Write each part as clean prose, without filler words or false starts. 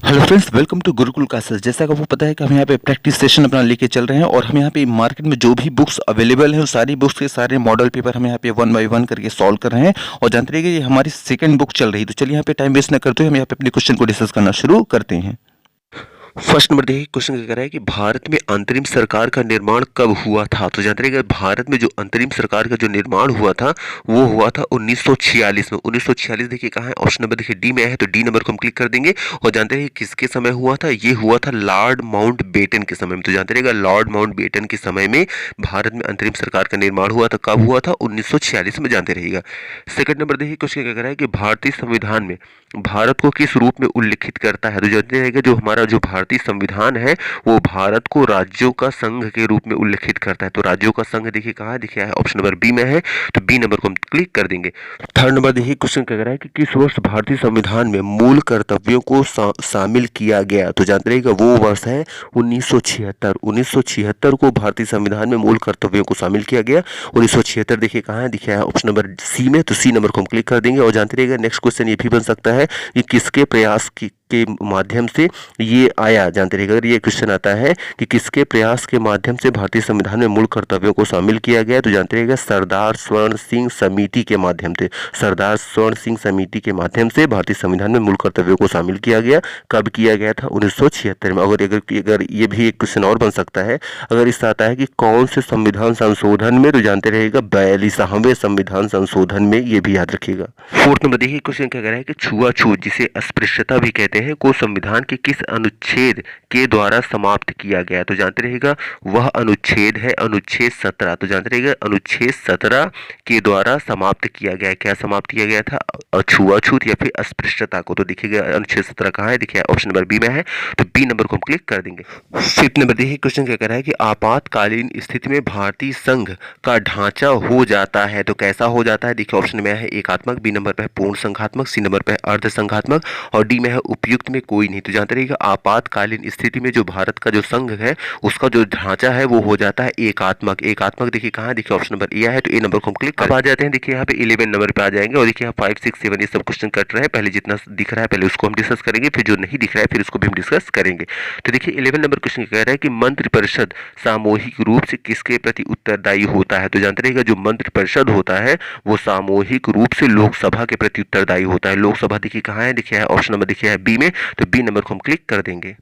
Hello friends, welcome to Gurukul classes. जैसा कि आपको पता है कि हम यहाँ पे प्रैक्टिस सेशन अपना लेके चल रहे हैं और हम यहाँ पे मार्केट में जो भी बुक्स अवेलेबल हैं, उस सारी बुक्स के सारे मॉडल पेपर हम यहाँ पे वन बाय वन करके सॉल्व कर रहे हैं। और जानते रहिए कि ये हमारी सेकंड बुक चल रही है। तो चलिए यहाँ पे टाइम वेस्ट न करते हुए हम यहाँ पे अपने क्वेश्चन को डिस्कस करना शुरू करते हैं। फर्स्ट नंबर देखिए, क्वेश्चन क्या कह रहा है कि भारत में अंतरिम सरकार का निर्माण कब हुआ था। तो जानते रहिएगा, भारत में जो अंतरिम सरकार का जो निर्माण हुआ था वो हुआ था 1946 में। 1946 देखिए कहाँ है, ऑप्शन नंबर देखिए डी में है, तो डी नंबर को हम क्लिक कर देंगे। और जानते रहिए किसके समय हुआ था, ये हुआ था लॉर्ड माउंटबेटन के समय में। तो जानते रहिएगा लॉर्ड माउंटबेटन के समय में भारत में अंतरिम सरकार का निर्माण हुआ था। कब हुआ था, 1946 में। जानते रहिएगा। सेकंड नंबर देखिए, क्वेश्चन क्या कह रहा है कि भारतीय संविधान में भारत को किस रूप में उल्लिखित करता है। तो जानते रहिएगा जो हमारा जो भारतीय संविधान है वो भारत को राज्यों का संघ के रूप में उल्लिखित करता है। तो राज्यों का संघ देखिए कहाँ है, देखिए ऑप्शन नंबर बी में है, तो बी नंबर को हम क्लिक कर देंगे। थर्ड नंबर देखिए, क्वेश्चन क्या कह रहा है कि किस वर्ष भारतीय संविधान में मूल कर्तव्यों को शामिल किया गया। तो जानते रहिएगा वो वर्ष है 1976। 1976 को भारतीय संविधान में मूल कर्तव्यों को शामिल किया गया। 1976 देखिए कहाँ है, देखिए ऑप्शन नंबर सी में, तो सी नंबर को हम क्लिक कर देंगे। और जानते रहिएगा नेक्स्ट क्वेश्चन ये भी बन सकता है कि किसके प्रयास के माध्यम से ये आया। जानते रहिएगा अगर ये क्वेश्चन आता है कि किसके प्रयास के माध्यम से भारतीय संविधान में मूल कर्तव्यों को शामिल किया गया, तो जानते रहिएगा सरदार स्वर्ण सिंह समिति के माध्यम से। सरदार स्वर्ण सिंह समिति के माध्यम से भारतीय संविधान में मूल कर्तव्यों को शामिल किया गया। कब किया गया था, 1976 में। अगर ये भी एक क्वेश्चन और बन सकता है, अगर इससे आता है कि कौन से संविधान संशोधन में, तो जानते रहिएगा 42वें संविधान संशोधन में, ये भी याद रखिएगा। फोर्थ नंबर देखिए, क्वेश्चन क्या कह रहा है कि छुआछूत जिसे अस्पृश्यता भी कहते हैं को संविधान के किस अनुच्छेद के द्वारा समाप्त किया गया। तो जानते रहिएगा वह अनुच्छेद है अनुच्छेद 17। तो जानते रहिएगा अनुच्छेद 17 के द्वारा समाप्त किया गया। क्या समाप्त किया गया था, छुआछूत या फिर अस्पृश्यता को। तो देखिएगा अनुच्छेद 17 कहाँ है, देखिए ऑप्शन नंबर बी में है, तो बी नंबर को हम क्लिक कर देंगे। फिफ्थ नंबर देखिए, क्वेश्चन क्या कह रहा है कि आपातकालीन स्थिति में भारतीय संघ का ढांचा हो जाता है। तो कैसा हो जाता है, देखिए ऑप्शन में है एकात्मक, बी नंबर पे है पूर्ण संघात्मक, सी नंबर पे है अर्ध संघात्मक, और डी में है उपयुक्त में कोई नहीं। तो जानते रहिएगा आपातकालीन स्थिति में जो भारत का जो संघ है उसका जो ढांचा है वो हो जाता है एकात्मक। एकात्मक देखिए कहाँ है, देखिए ऑप्शन नंबर ए है, तो ए नंबर को हम क्लिक कर आ जाते हैं। देखिए यहाँ पे 11 नंबर पे आ जाएंगे और देखिए यहाँ 5 6 7 ये सब क्वेश्चन कट रहे हैं। पहले जितना दिख रहा है पहले उसको हम डिस्कस करेंगे, फिर जो नहीं दिख रहा है फिर उसको भी हम डिस्कस करेंगे। तो देखिए 11 नंबर क्वेश्चन कह रहा है कि मंत्रिपरिषद सामूहिक रूप से किसके प्रति उत्तरदायी होता है। तो जानते रहिएगा जो मंत्रिपरिषद होता है वो सामूहिक रूप से लोकसभा के प्रति उत्तरदायी होता है। लोकसभा देखिए कहाँ है, देखिए है ऑप्शन नंबर देखिए है बी में, तो बी नंबर को हम क्लिक कर देंगे।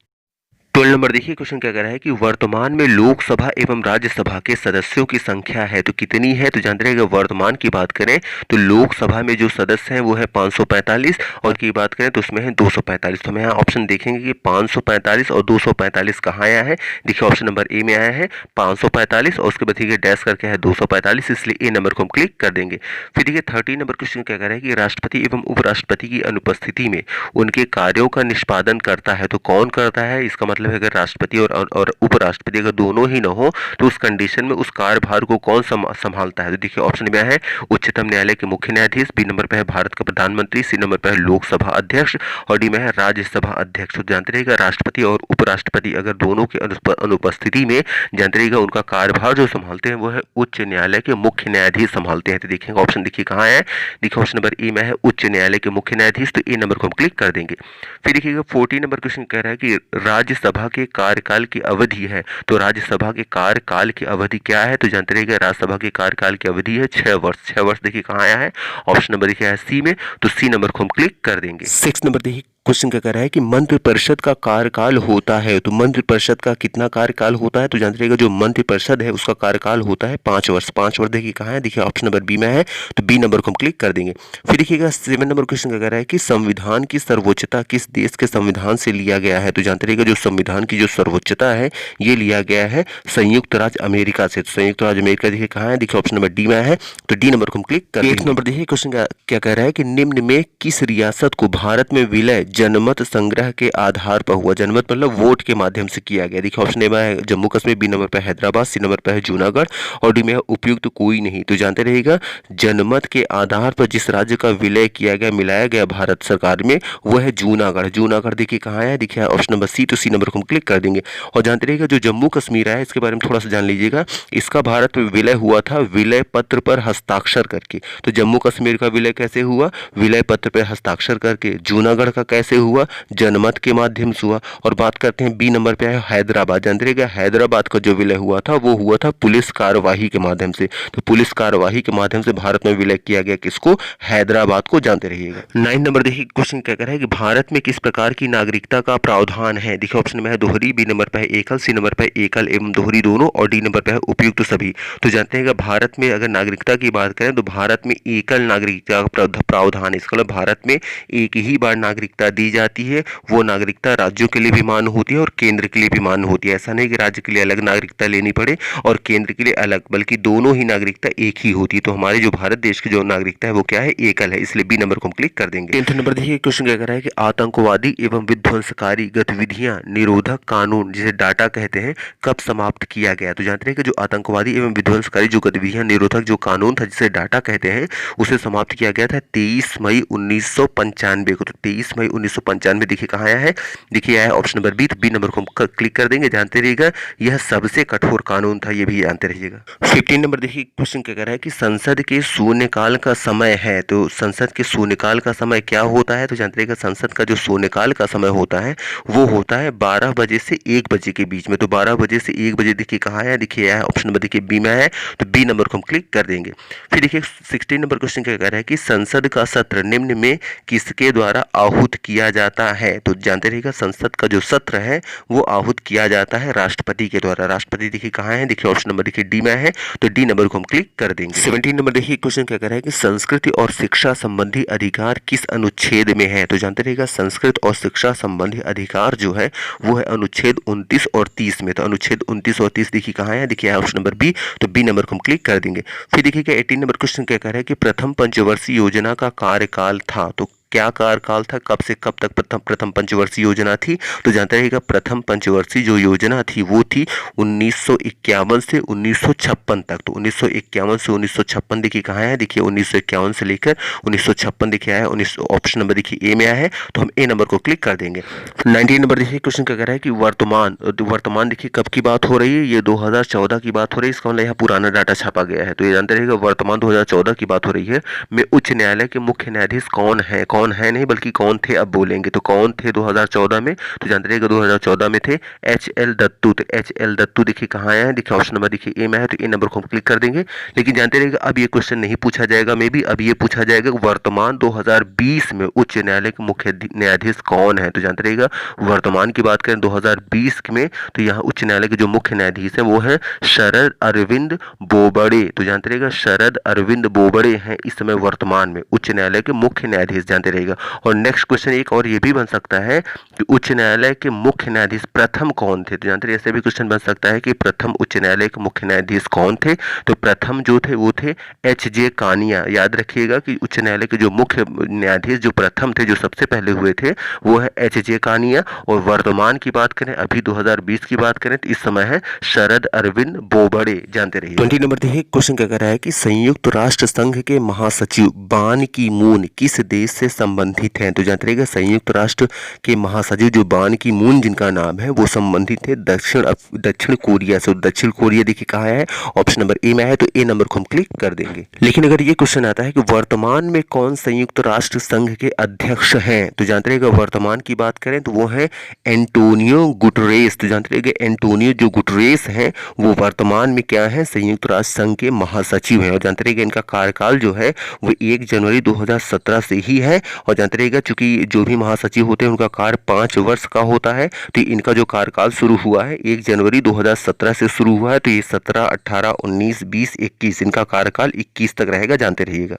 12 नंबर देखिए, क्वेश्चन क्या कह रहा है कि वर्तमान में लोकसभा एवं राज्यसभा के सदस्यों की संख्या है तो कितनी है। तो जानते रहिएगा वर्तमान की बात करें तो लोकसभा में जो सदस्य हैं वो है 545, और की बात करें तो उसमें है 245। तो हम यहाँ ऑप्शन देखेंगे कि 545 और 245 कहाँ आया है, देखिए ऑप्शन नंबर ए में आया है 545, और उसके बाद देखिए डैश करके है 245, इसलिए ए नंबर को हम क्लिक कर देंगे। फिर देखिए 13 नंबर क्वेश्चन क्या कह रहा है कि राष्ट्रपति एवं उपराष्ट्रपति की अनुपस्थिति में उनके कार्यों का निष्पादन करता है। तो कौन करता है, इसका मतलब है अगर राष्ट्रपति और उपराष्ट्रपति अगर दोनों ही ना हो तो उस कंडीशन में उस कार्यभार को कौन संभालता है। तो देखिए ऑप्शन में है उच्चतम न्यायालय के मुख्य न्यायाधीश, बी नंबर पे है भारत का प्रधानमंत्री, सी नंबर पे है लोकसभा अध्यक्ष, और डी में है राज्यसभा अध्यक्ष। तो जानते रहिएगा राष्ट्रपति और उपराष्ट्रपति अगर दोनों की अनुपस्थिति में जानते रहिएगा उनका कार्यभार जो संभालते हैं वो है उच्च न्यायालय के मुख्य न्यायाधीश संभालते हैं। तो देखिएगा ऑप्शन देखिए कहाँ है, देखिए ऑप्शन नंबर ए में है उच्च न्यायालय के मुख्य न्यायाधीश, तो ए नंबर को हम क्लिक कर देंगे। फिर देखिएगा 14 नंबर क्वेश्चन कह रहा है कि राज्यसभा के कार्यकाल की अवधि है। तो राज्यसभा के कार्यकाल की अवधि क्या है, तो जानते रहिएगा राज्यसभा के कार्यकाल की अवधि है 6 वर्ष। 6 वर्ष देखिए कहाँ आया है, ऑप्शन नंबर देखिए है सी में, तो सी नंबर को हम क्लिक कर देंगे। 6 नंबर देखिए, क्वेश्चन क्या कह रहा है कि मंत्रिपरिषद का कार्यकाल होता है। तो मंत्रिपरिषद का कितना कार्यकाल होता है, तो जानते रहिएगा जो मंत्रिपरिषद है उसका कार्यकाल होता है 5 वर्ष। 5 वर्ष देखिए कहाँ है, देखिए ऑप्शन नंबर बी में है, तो बी नंबर को हम क्लिक कर देंगे। फिर देखिएगा 7 नंबर क्वेश्चन क्या कह रहा है कि संविधान की सर्वोच्चता किस देश के संविधान से लिया गया है। तो जानते रहिएगा जो संविधान की जो सर्वोच्चता है ये लिया गया है संयुक्त राज्य अमेरिका से। तो संयुक्त राज्य अमेरिका देखिए कहाँ है, देखिए ऑप्शन नंबर डी में है, तो डी नंबर को हम क्लिक कर देंगे। 8 नंबर देखिए क्वेश्चन क्या कह रहा है कि निम्न में किस रियासत को भारत में विलय जनमत संग्रह के आधार पर हुआ। जनमत मतलब वोट के माध्यम से किया गया। देखिए ऑप्शन ए में है जम्मू कश्मीर, बी नंबर पर हैदराबाद, सी नंबर पर है जूनागढ़, और डी में है उपयुक्त कोई नहीं। तो जानते रहिएगा जनमत के आधार पर जिस राज्य का विलय किया गया, मिलाया गया भारत सरकार में, वो है जूनागढ़। जूनागढ़ देखिए कहाँ है, देखिए ऑप्शन नंबर सी, तो सी नंबर को हम क्लिक कर देंगे। और जानते रहिएगा जो जम्मू कश्मीर है इसके बारे में थोड़ा सा जान लीजिएगा। इसका भारत में विलय हुआ था विलय पत्र पर हस्ताक्षर करके। तो जम्मू कश्मीर का विलय कैसे हुआ, विलय पत्र पर हस्ताक्षर करके। जूनागढ़ का कैसे कैसे हुआ, जनमत के माध्यम से हुआ। और बात करते हैं बी नंबर पे है हैदराबाद। जानते रहिएगा हैदराबाद का जो विलय हुआ था वो हुआ था पुलिस कार्यवाही के माध्यम से। तो पुलिस कार्यवाही के माध्यम से भारत में विलय किया गया किसको, हैदराबाद को। जानते रहिएगा। 9 नंबर देखिए क्वेश्चन क्या कर रहा है कि भारत में किस प्रकार की नागरिकता का प्रावधान है। देखिए ऑप्शन में है दोहरी, बी नंबर पे है एकल, सी नंबर पे है एकल एवं दोहरी दोनों, और डी नंबर पे है उपयुक्त सभी। तो जानते हैं कि भारत में अगर नागरिकता की बात करें तो भारत में एकल नागरिकता का प्रावधान है। इसका मतलब भारत में एक ही बार नागरिकता दी जाती है। वो नागरिकता राज्यों के लिए भी मान्य होती है और केंद्र के लिए भी मान्य होती है। ऐसा नहीं कि राज्य के लिए अलग नागरिकता लेनी पड़े और केंद्र के लिए अलग, बल्कि दोनों ही नागरिकता एक ही होती है। तो हमारे जो भारत देश की जो नागरिकता है वो क्या है, एकल है, इसलिए बी नंबर को हम क्लिक कर देंगे। 10th नंबर देखिए क्वेश्चन क्या कर रहा है कि आतंकवादी एवं विध्वंसकारी गतिविधियां निरोधक कानून जिसे डाटा कहते हैं कब समाप्त किया गया। तो जानते हैं कि जो आतंकवादी एवं विध्वंसकारी जो गतिविधियां निरोधक जो कानून था जिसे डाटा कहते हैं उसे समाप्त किया गया था 23 मई 1995 को। तो 23 मई 1995 देखिए कहाँ आया है, देखिए आया है ऑप्शन नंबर बी। तो बी नंबर को हम क्लिक कर देंगे। जानते रहिएगा यह सबसे कठोर कानून था, ये भी जानते रहिएगा। 15 नंबर देखिए क्वेश्चन क्या कह रहा है कि संसद के शून्यकाल का समय है। तो संसद के शून्यकाल का समय क्या होता है। तो जानते रहिएगा संसद का जो शून्यकाल का समय होता है वो होता है 12 बजे से 1 बजे के बीच में। तो 12 बजे से 1 बजे देखिए कहाँ है, देखिए आया है ऑप्शन नंबर देखिए बी में है। तो बी नंबर को हम क्लिक कर देंगे। फिर देखिए 16 नंबर क्वेश्चन क्या कह रहा है कि संसद का सत्र निम्न में किसके द्वारा आहूत किया जाता है। तो जानते रहिएगा संसद का जो सत्र है वो आहूत किया जाता है राष्ट्रपति के द्वारा। राष्ट्रपति देखिए कहाँ है, देखिए ऑप्शन नंबर देखिए डी में है। तो डी नंबर को हम क्लिक कर देंगे। 17 नंबर देखिए क्वेश्चन क्या कह रहा है कि संस्कृति और शिक्षा संबंधी अधिकार किस अनुच्छेद में है। तो जानते रहिएगा संस्कृत और शिक्षा संबंधी अधिकार जो है वो है अनुच्छेद 29 और 30 में। तो अनुच्छेद 29 और 30 देखिए कहाँ है, देखिए ऑप्शन नंबर बी। तो बी नंबर को हम क्लिक कर देंगे। फिर देखिए 18 नंबर क्वेश्चन क्या कह रहा है कि प्रथम पंचवर्षीय योजना का कार्यकाल था। तो क्या कार्यकाल था, कब से कब तक प्रथम पंचवर्षीय योजना थी। तो जानते रहिएगा प्रथम पंचवर्षीय जो योजना थी वो थी 1951 से 1956 तक। तो 1951 से 1956 देखिए कहाँ है, देखिए 1951 से लेकर 1956 देखिए आया, ऑप्शन नंबर देखिए ए में आया है। तो हम ए नंबर को क्लिक कर देंगे। 19 नंबर देखिए क्वेश्चन क्या कह रहा है कि वर्तमान देखिए कब की बात हो रही है, ये 2014 की बात हो रही है। इसका मतलब यहाँ पुराना डाटा छापा गया है। तो ये जानते रहिएगा वर्तमान 2014 की बात हो रही है। में उच्च न्यायालय के मुख्य न्यायाधीश कौन है, कौन है नहीं बल्कि कौन थे अब बोलेंगे। तो कौन थे 2014 में, तो जानते रहिएगा 2014 में थे HL दत्तू। तो HL दत्तू देखिए कहाँ आया है, देखिए ऑप्शन नंबर देखिए ए में है। तो ए नंबर को हम क्लिक कर देंगे। लेकिन जानते रहिएगा अब ये क्वेश्चन नहीं पूछा जाएगा, मे बी अब ये पूछा जाएगा वर्तमान 2020 में उच्च न्यायालय के मुख्य न्यायाधीश कौन है। तो जानते रहिएगा वर्तमान की बात करें 2020 में तो यहाँ उच्च न्यायालय के जो मुख्य न्यायाधीश है वो है शरद अरविंद बोबड़े। तो जानते रहिएगा शरद अरविंद बोबड़े हैं इस समय वर्तमान में उच्च न्यायालय के मुख्य न्यायाधीश, जानते रहेगा। और नेक्स्ट क्वेश्चन एक और ये भी बन सकता है कि उच्च न्यायालय के मुख्य न्यायाधीश प्रथम कौन थे। तो जानते रहिए ऐसे भी क्वेश्चन बन सकता है कि प्रथम उच्च न्यायालय के मुख्य न्यायाधीश कौन थे। तो प्रथम जो थे वो थे HJ कानिया। याद रखिएगा कि उच्च न्यायालय के जो मुख्य न्यायाधीश जो प्रथम थे, जो सबसे पहले हुए थे वो है HJ कानिया। और वर्तमान की बात करें अभी 2020 की बात करें तो इस समय है शरद अरविंद बोबड़े, जानते रहिए। 20 नंबर देखिए क्वेश्चन क्या कह रहा है कि संयुक्त राष्ट्र संघ के महासचिव बान की मून किस देश से संबंधित हैं। तो जानते रहिएगा संयुक्त राष्ट्र के महासचिव जो बान की मून जिनका नाम है वो संबंधित है दक्षिण कोरिया से। दक्षिण कोरिया देखिए कहाँ है, ऑप्शन नंबर ए में है। तो ए नंबर को हम क्लिक कर देंगे। लेकिन अगर ये क्वेश्चन आता है कि वर्तमान में कौन संयुक्त राष्ट्र संघ के अध्यक्ष हैं, तो जानते रहिएगा वर्तमान की बात करें तो वो है एंटोनियो गुटरेस। तो जानते रहिएगा एंटोनियो जो गुटरेस हैं वो वर्तमान में क्या है, संयुक्त राष्ट्र संघ के महासचिव हैं। और जानते रहिएगा इनका कार्यकाल जो है वो 1 जनवरी 2017 से ही है। और जानते रहिएगा चूंकि जो भी महासचिव होते हैं उनका कार्य 5 वर्ष का होता है, तो इनका जो कार्यकाल शुरू हुआ है 1 जनवरी 2017 से शुरू हुआ है। तो ये 17, 18, 19, 20, 21 इनका कार्यकाल 21 तक रहेगा, जानते रहिएगा।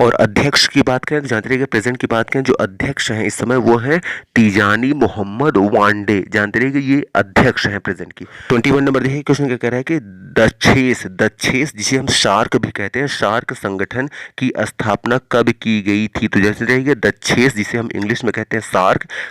और अध्यक्ष की बात करें तो जानते रहिएगा प्रेजेंट की बात करें जो अध्यक्ष हैं इस समय वो है तिजानी मोहम्मद वांडे, जानते रहिएगा ये अध्यक्ष हैं प्रेजेंट की। 21 नंबर देखिए क्वेश्चन क्या कह रहा है कि दक्षेस जिसे हम शार्क भी कहते हैं, शार्क संगठन की स्थापना कब की गई थी। तो जैसे रहिएगा दक्षेस जिसे हम इंग्लिश में कहते हैं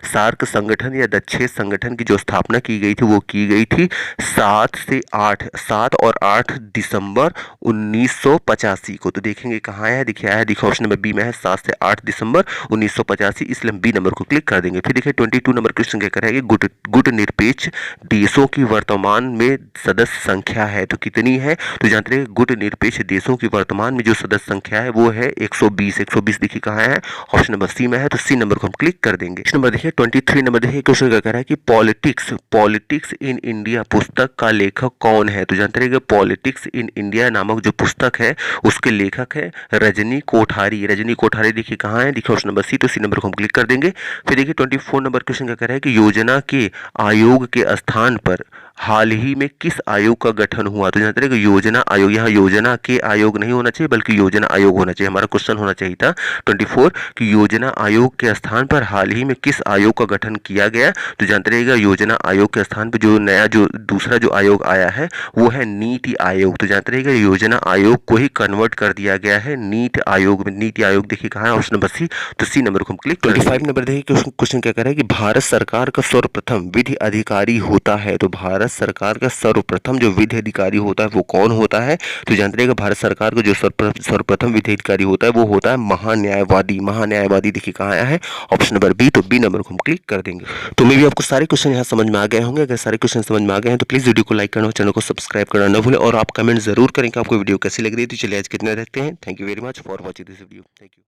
सार्क संगठन या दक्षेस संगठन की जो स्थापना की गई थी वो की गई थी 7 और 8 दिसंबर 1985 को। तो देखेंगे कहाँ है, देखिए आया है, देखिए ऑप्शन नंबर बी में है 7 से 8 दिसंबर 1985, इसलिए हम बी नंबर को क्लिक कर देंगे। फिर देखिए 22 नंबर क्वेश्चन क्या कर रहा है कि गुट निरपेक्ष देशों की वर्तमान में सदस्य संख्या है तो कितनी है, तो जानते हैं गुट निरपेक्ष देशों की वर्तमान में जो सदस्य संख्या है वो है 120। 120 देखिए कहाँ है, ऑप्शन नंबर सी में है, तो सी नंबर को हम क्लिक कर देंगे। नंबर देखिए 23 नंबर देखिए क्वेश्चन क्या कह रहा है कि पॉलिटिक्स इन इंडिया पुस्तक का लेखक कौन है, तो जानते रहिएगा पॉलिटिक्स इन इंडिया नामक जो पुस्तक है उसके लेखक है रजनी कोठारी। रजनी कोठारी देखिए कहाँ है, देखिए ऑप्शन नंबर सी, तो सी नंबर को हम क्लिक कर देंगे। फिर देखिए 24 नंबर क्वेश्चन क्या कह रहा है कि योजना के आयोग के स्थान पर हाल ही में किस आयोग का गठन हुआ, तो जानते रहिएगा योजना आयोग, यहाँ योजना के आयोग नहीं होना चाहिए बल्कि योजना आयोग होना चाहिए। हमारा क्वेश्चन होना चाहिए था 24 कि योजना आयोग के स्थान पर हाल ही में किस आयोग का गठन किया गया, तो जानते रहिएगा योजना आयोग के स्थान पर जो नया जो दूसरा जो आयोग आया है वो है नीति आयोग। तो जानते रहिएगा योजना आयोग को ही कन्वर्ट कर दिया गया है नीति आयोग में। नीति आयोग देखिए कहाँ है, ऑप्शन नंबर सी, तो सी नंबर को हम क्लिक। 25 नंबर देखिए क्वेश्चन क्या कर रहा है कि भारत सरकार का सर्वप्रथम विधि अधिकारी होता है, तो भारत सरकार का सर्वप्रथम जो विधि अधिकारी होता है वो कौन होता है, तो जानते रहिएगा भारत सरकार का जो सर्वप्रथम विधि अधिकारी होता है वो होता है महान्यायवादी। महान्यायवादी देखिए कहाँ आया है, ऑप्शन नंबर बी, तो बी नंबर को हम क्लिक कर देंगे। तो मे भी आपको सारे क्वेश्चन यहाँ समझ में आ गए होंगे। अगर सारे क्वेश्चन समझ में आ गए हैं तो प्लीज वीडियो को लाइक करना और चैनल को सब्सक्राइब करना न भूलें, और आप कमेंट जरूर करें कि आपको वीडियो कैसी लग रही है। तो चलिए आज कितना देखते हैं। Thank you very much for watching this video. Thank you.